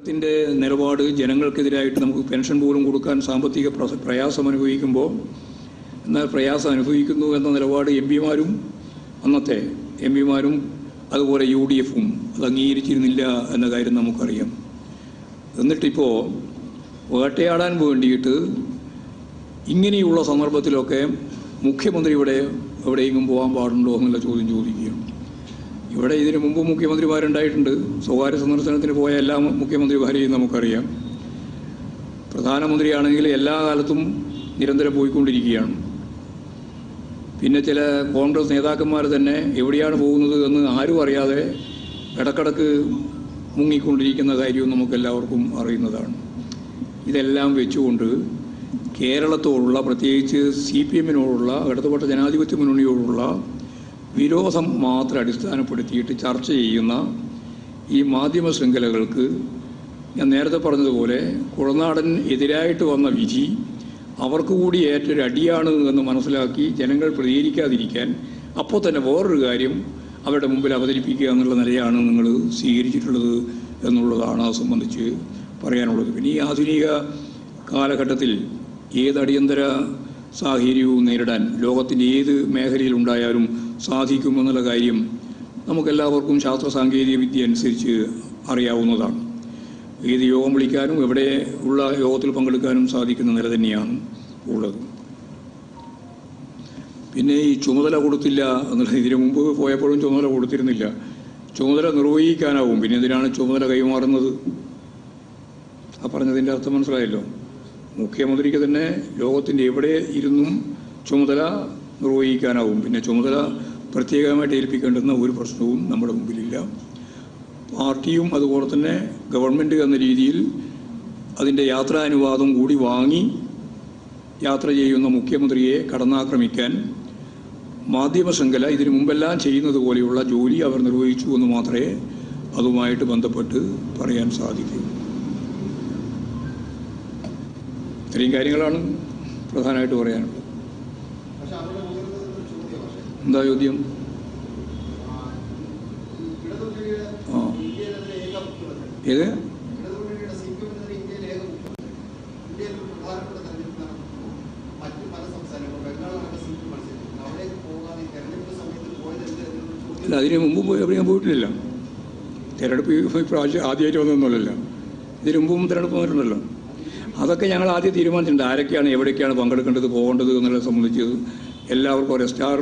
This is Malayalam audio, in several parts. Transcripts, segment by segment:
കേരളത്തിൻ്റെ നിലപാട് ജനങ്ങൾക്കെതിരായിട്ട് നമുക്ക് പെൻഷൻ പോലും കൊടുക്കാൻ സാമ്പത്തിക പ്രയാസം അനുഭവിക്കുമ്പോൾ, എന്നാൽ പ്രയാസം അനുഭവിക്കുന്നു എന്ന നിലപാട് അന്നത്തെ എം പിമാരും അതുപോലെ UDFും അത് അംഗീകരിച്ചിരുന്നില്ല എന്ന കാര്യം നമുക്കറിയാം. എന്നിട്ടിപ്പോൾ വേട്ടയാടാൻ വേണ്ടിയിട്ട് ഇങ്ങനെയുള്ള സന്ദർഭത്തിലൊക്കെ മുഖ്യമന്ത്രി എവിടെയെങ്കിലും പോകാൻ പാടുണ്ടോ എന്നുള്ള ചോദ്യം ചോദിക്കുകയാണ്. ഇവിടെ ഇതിനു മുമ്പ് മുഖ്യമന്ത്രിമാരുണ്ടായിട്ടുണ്ട്. സ്വകാര്യ സന്ദർശനത്തിന് പോയ എല്ലാ മുഖ്യമന്ത്രിമാരെയും നമുക്കറിയാം. പ്രധാനമന്ത്രിയാണെങ്കിൽ എല്ലാ കാലത്തും നിരന്തരം പോയിക്കൊണ്ടിരിക്കുകയാണ്. പിന്നെ ചില കോൺഗ്രസ് നേതാക്കന്മാർ തന്നെ എവിടെയാണ് പോകുന്നത് എന്ന് ആരും അറിയാതെ ഇടക്കിടക്ക് മുങ്ങിക്കൊണ്ടിരിക്കുന്ന കാര്യവും നമുക്കെല്ലാവർക്കും അറിയുന്നതാണ്. ഇതെല്ലാം വെച്ചുകൊണ്ട് കേരളത്തോടുള്ള, പ്രത്യേകിച്ച് CPM-നോടുള്ള, ഇടതുപക്ഷ ജനാധിപത്യ മുന്നണിയോടുള്ള വിരോധം മാത്രം അടിസ്ഥാനപ്പെടുത്തിയിട്ട് ചർച്ച ചെയ്യുന്ന ഈ മാധ്യമ ശൃംഖലകൾക്ക് ഞാൻ നേരത്തെ പറഞ്ഞതുപോലെ കുഴനാടൻ എതിരായിട്ട് വന്ന വിധി അവർക്ക് കൂടി ഏറ്റൊരു അടിയാണ് എന്ന് മനസ്സിലാക്കി ജനങ്ങൾ പ്രതികരിക്കാതിരിക്കാൻ അപ്പോൾ തന്നെ വേറൊരു കാര്യം അവരുടെ മുമ്പിൽ അവതരിപ്പിക്കുക എന്നുള്ള നിലയാണ് നിങ്ങൾ സ്വീകരിച്ചിട്ടുള്ളത് എന്നുള്ളതാണ് അത് സംബന്ധിച്ച് പറയാനുള്ളത്. പിന്നെ ഈ ആധുനിക കാലഘട്ടത്തിൽ ഏത് അടിയന്തര സാഹചര്യവും നേരിടാൻ ലോകത്തിൻ്റെ ഏത് മേഖലയിലുണ്ടായാലും സാധിക്കുമെന്നുള്ള കാര്യം നമുക്കെല്ലാവർക്കും ശാസ്ത്ര സാങ്കേതിക വിദ്യ അനുസരിച്ച് അറിയാവുന്നതാണ്. ഏത് യോഗം വിളിക്കാനും എവിടെ ഉള്ള യോഗത്തിൽ പങ്കെടുക്കാനും സാധിക്കുന്ന നില തന്നെയാണ് ഉള്ളത്. പിന്നെ ഈ ചുമതല കൊടുത്തില്ല എന്നുള്ളത് ഇതിനു മുമ്പ് പോയപ്പോഴും ചുമതല കൊടുത്തിരുന്നില്ല. ചുമതല നിർവഹിക്കാനാവും, പിന്നെ എന്തിനാണ് ചുമതല കൈമാറുന്നത്? ആ പറഞ്ഞതിൻ്റെ അർത്ഥം മനസ്സിലായല്ലോ. മുഖ്യമന്ത്രിക്ക് തന്നെ ലോകത്തിൻ്റെ എവിടെ ഇരുന്നും ചുമതല നിർവഹിക്കാനാവും. പിന്നെ ചുമതല പ്രത്യേകമായിട്ട് ഏൽപ്പിക്കേണ്ടുന്ന ഒരു പ്രശ്നവും നമ്മുടെ മുമ്പിലില്ല. പാർട്ടിയും അതുപോലെ തന്നെ ഗവൺമെൻറ് എന്ന രീതിയിൽ അതിൻ്റെ യാത്രാനുവാദം കൂടി വാങ്ങി യാത്ര ചെയ്യുന്ന മുഖ്യമന്ത്രിയെ കടന്നാക്രമിക്കാൻ മാധ്യമ ശൃംഖല ഇതിനു മുമ്പെല്ലാം ചെയ്യുന്നത് പോലെയുള്ള ജോലി അവർ നിർവഹിച്ചു എന്ന് മാത്രമേ അതുമായിട്ട് ബന്ധപ്പെട്ട് പറയാൻ സാധിക്കൂ. ഇത്രയും കാര്യങ്ങളാണ് പ്രധാനമായിട്ട് പറയാനുള്ളത്. എന്താ ചോദ്യം? ഏത്? അല്ല, അതിന് മുമ്പ് എവിടെയും പോയിട്ടില്ല. തിരഞ്ഞെടുപ്പ് പ്രാവശ്യം ആദ്യമായിട്ട് വന്നൊന്നുമല്ലല്ലോ. ഇതിന് മുമ്പും തിരഞ്ഞെടുപ്പ് വന്നിട്ടുണ്ടല്ലോ. അതൊക്കെ ഞങ്ങൾ ആദ്യം തീരുമാനിച്ചിട്ടുണ്ട്. ആരൊക്കെയാണ് എവിടേക്കാണ് പങ്കെടുക്കേണ്ടത്, പോകേണ്ടത് എന്നുള്ളത് സംബന്ധിച്ച് എല്ലാവർക്കും ഒരു സ്റ്റാർ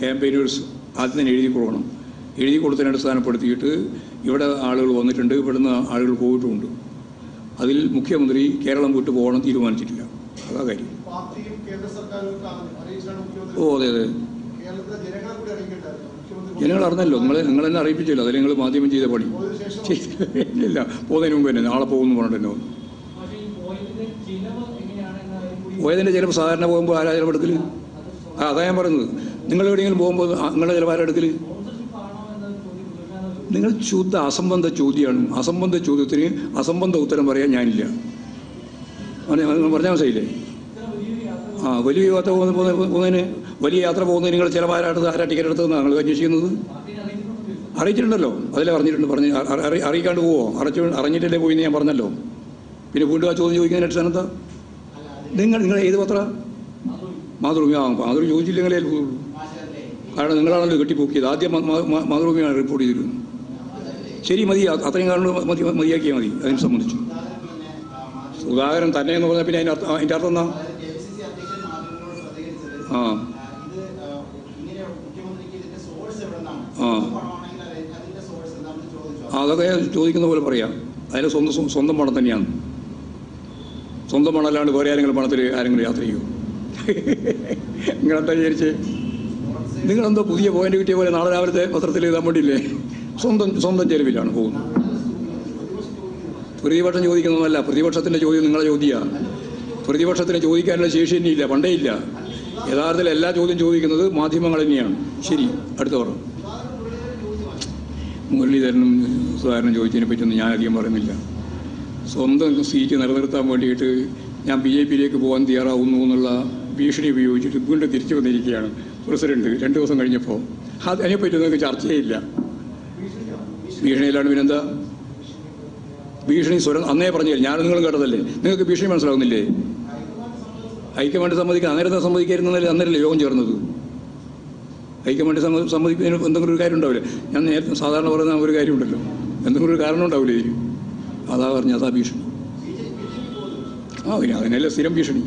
ക്യാമ്പയിനേഴ്സ് ആദ്യം തന്നെ എഴുതി കൊടുക്കണം. എഴുതി കൊടുത്തതിനെ അടിസ്ഥാനപ്പെടുത്തിയിട്ട് ഇവിടെ ആളുകൾ വന്നിട്ടുണ്ട്, ഇവിടുന്ന് ആളുകൾ പോയിട്ടുമുണ്ട്. അതിൽ മുഖ്യമന്ത്രി കേരളം വിട്ടു പോകണം തീരുമാനിച്ചിട്ടില്ല. അതാ കാര്യം. ഓ അതെ അതെ, ജനങ്ങൾ അറിഞ്ഞല്ലോ. നിങ്ങൾ തന്നെ അറിയിപ്പിച്ചില്ല. അതിൽ നിങ്ങൾ മാധ്യമം ചെയ്ത പണി ഇല്ല. പോകുന്നതിന് മുമ്പ് തന്നെ നാളെ പോകുമെന്ന് പറഞ്ഞിട്ടുണ്ടോ? പോയതിൻ്റെ ചിലപ്പോൾ സാധാരണ പോകുമ്പോൾ ആരാ ചിലപ്പെടുക്കൽ? അതാ ഞാൻ പറയുന്നത്. നിങ്ങൾ എവിടെയെങ്കിലും പോകുമ്പോൾ നിങ്ങളുടെ ചിലപ്പോൾ എടുക്കൽ? നിങ്ങൾ ശുദ്ധ അസംബന്ധ ചോദ്യമാണ്. അസംബന്ധ ചോദ്യത്തിന് അസംബന്ധ ഉത്തരം പറയാൻ ഞാനില്ല. പറഞ്ഞാൽ മനസ്സിലായില്ലേ? വലിയ യാത്ര പോകുന്നതിന് വലിയ യാത്ര പോകുന്നതിന് നിങ്ങൾ ചിലവാരായിട്ട് ആരാ ടിക്കറ്റ് എടുത്തതെന്ന് നിങ്ങൾ അന്വേഷിക്കുന്നത്? അറിയിച്ചിട്ടുണ്ടല്ലോ. അതിലെ പറഞ്ഞിട്ടുണ്ട്. അറിയിക്കാണ്ട് പോവോ? അറിഞ്ഞിട്ടല്ലേ പോയിന്ന് ഞാൻ പറഞ്ഞല്ലോ. പിന്നെ വീണ്ടും ആ ചോദ്യം ചോദിക്കുന്നതിന് അടിസ്ഥാനത്താ നിങ്ങൾ ഏത് പത്ര? മാതൃഭൂമി. മാതൃഭൂമി ചോദിച്ചില്ലെങ്കിലേ പോകുള്ളൂ. കാരണം നിങ്ങളാണല്ലോ കെട്ടിപ്പോക്കിയത്. ആദ്യം മാതൃഭൂമിയാണ് റിപ്പോർട്ട് ചെയ്തിരുന്നത്. ശരി, മതി. അത്രയും കാരണം മതിയാക്കിയാൽ മതി. അതിനെ സംബന്ധിച്ചു സുധാകരൻ തന്നെ എന്ന് പറഞ്ഞാൽ പിന്നെ അതിൻ്റെ അർത്ഥം എന്താ? അതൊക്കെ ചോദിക്കുന്ന പോലെ പറയാം. അതിന് സ്വന്തം പണം തന്നെയാണ്. സ്വന്തം പണമല്ലാണ്ട് വേറെ ആരെങ്കിലും പണത്തിൽ ആരെങ്കിലും യാത്ര ചെയ്യുമോ? നിങ്ങളെന്താ വിചാരിച്ച്? നിങ്ങളെന്തോ പുതിയ പോയിന്റ് കിട്ടിയ പോലെ നാളെ രാവിലത്തെ പത്രത്തിൽ എഴുതാൻ വേണ്ടിയില്ലേ? സ്വന്തം ചെലവിലാണ് പോകുന്നത്. പ്രതിപക്ഷം ചോദിക്കുന്നതല്ല. പ്രതിപക്ഷത്തിൻ്റെ ചോദ്യം നിങ്ങളെ ചോദ്യമാണ്. പ്രതിപക്ഷത്തിന് ചോദിക്കാനുള്ള ശേഷി തന്നെയില്ല, പണ്ടേ ഇല്ല. യഥാർത്ഥത്തിൽ എല്ലാ ചോദ്യം ചോദിക്കുന്നത് മാധ്യമങ്ങൾ തന്നെയാണ്. ശരി, അടുത്ത പറഞ്ഞു. മുരളീധരനും സുധാകരനും ചോദിച്ചതിനെ പറ്റിയൊന്നും ഞാനധികം പറയുന്നില്ല. സ്വന്തം സീറ്റ് നിലനിർത്താൻ വേണ്ടിയിട്ട് ഞാൻ BJP-യിലേക്ക് പോകാൻ തയ്യാറാവുന്നു എന്നുള്ള ഭീഷണി ഉപയോഗിച്ചിട്ട് വീണ്ടും തിരിച്ചു വന്നിരിക്കുകയാണ് പ്രസിഡന്റ് 2 ദിവസം കഴിഞ്ഞപ്പോൾ. അതിനെപ്പറ്റി നിങ്ങൾക്ക് ചർച്ചയില്ല. ഭീഷണിയിലാണ്. പിന്നെന്താ? ഭീഷണി സ്വരം അന്നേ പറഞ്ഞില്ല, ഞാനും നിങ്ങളും കേട്ടതല്ലേ. നിങ്ങൾക്ക് ഭീഷണി മനസ്സിലാവുന്നില്ലേ? ഹൈക്കമാൻഡ് സമ്മതിക്കാൻ അന്നേരം സമ്മതിക്കായിരുന്നല്ലേ അന്നേരല്ലേ യോഗം ചേർന്നത്? ഹൈക്കമാൻഡ് സമ്മതിക്കുന്നതിന് എന്തെങ്കിലും ഒരു കാര്യം ഉണ്ടാവില്ല. ഞാൻ നേരത്തെ സാധാരണ പറയുന്ന ഒരു കാര്യമുണ്ടല്ലോ, എന്തെങ്കിലും ഒരു കാരണം ഉണ്ടാവില്ലേ ഇതിന്? അതാ പറഞ്ഞ അതാ ഭീഷണി. പിന്നെ അതിനല്ലേ സ്ഥിരം ഭീഷണി.